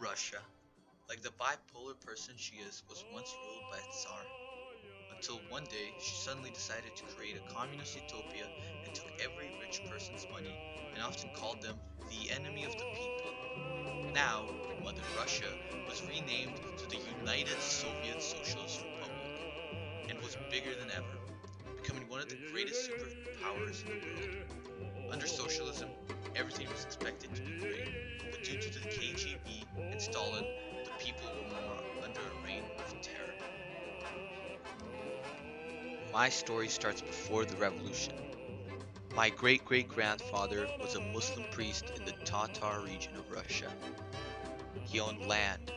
Russia, like the bipolar person she is, was once ruled by a Tsar, until one day she suddenly decided to create a communist utopia and took every rich person's money and often called them the enemy of the people. Now, Mother Russia was renamed to the United Soviet Socialist Republic and was bigger than ever, becoming one of the greatest superpowers in the world. Under socialism, everything was expected to be great, but due to the KGB and Stalin, the people were more under a reign of terror. My story starts before the revolution. My great great grandfather was a Muslim priest in the Tatar region of Russia. He owned land,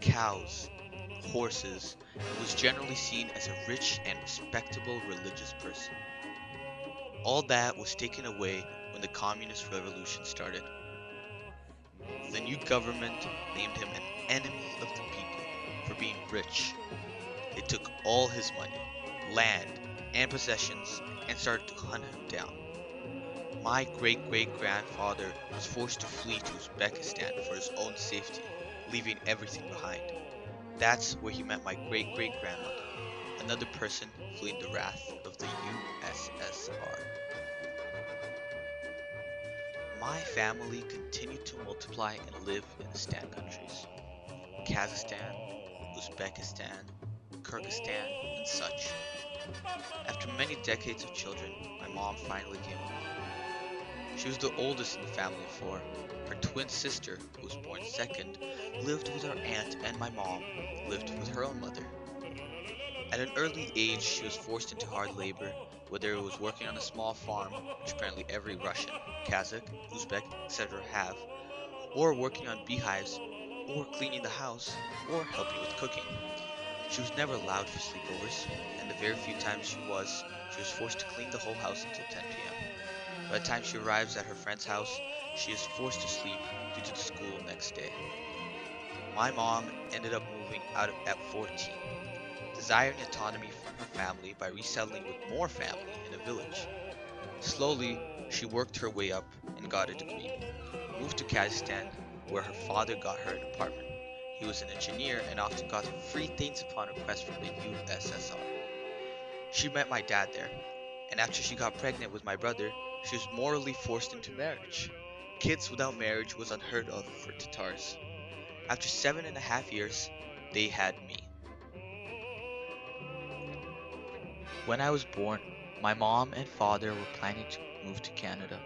cows, horses, and was generally seen as a rich and respectable religious person. All that was taken away when the communist revolution started. The new government named him an enemy of the people for being rich. They took all his money, land, and possessions and started to hunt him down. My great great grandfather was forced to flee to Uzbekistan for his own safety, leaving everything behind. That's where he met my great great grandmother, another person fleeing the wrath of the USSR. My family continued to multiply and live in the Stan countries: Kazakhstan, Uzbekistan, Kyrgyzstan, and such. After many decades of children, my mom finally came along. She was the oldest in the family of four. Her twin sister, who was born second, lived with our aunt, and my mom lived with her own mother. At an early age, she was forced into hard labor, whether it was working on a small farm, which apparently every Russian, Kazakh, Uzbek, etc. have, or working on beehives, or cleaning the house, or helping with cooking. She was never allowed for sleepovers, and the very few times she was forced to clean the whole house until 10 p.m. By the time she arrives at her friend's house, she is forced to sleep due to the school next day. My mom ended up moving out at 14, desiring autonomy from her family by resettling with more family in a village. Slowly, she worked her way up and got a degree, moved to Kazakhstan, where her father got her an apartment. He was an engineer and often got free things upon request from the USSR. She met my dad there, and after she got pregnant with my brother, she was morally forced into marriage. Kids without marriage was unheard of for Tatars. After 7.5 years, they had me. When I was born, my mom and father were planning to move to Canada.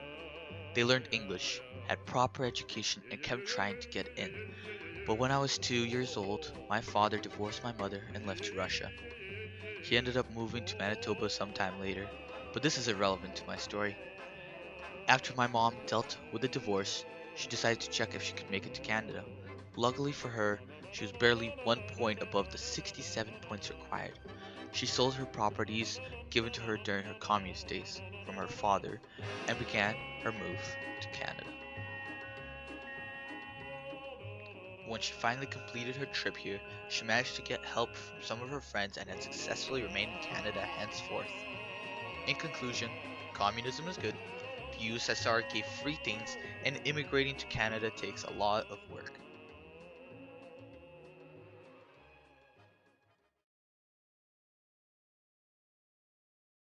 They learned English, had proper education, and kept trying to get in. But when I was 2 years old, my father divorced my mother and left to Russia. He ended up moving to Manitoba sometime later, but this is irrelevant to my story. After my mom dealt with the divorce, she decided to check if she could make it to Canada. Luckily for her, she was barely 1 point above the 67 points required. She sold her properties given to her during her communist days from her father and began her move to Canada. When she finally completed her trip here, she managed to get help from some of her friends and had successfully remained in Canada henceforth. In conclusion, communism is good, the USSR gave free things, and immigrating to Canada takes a lot of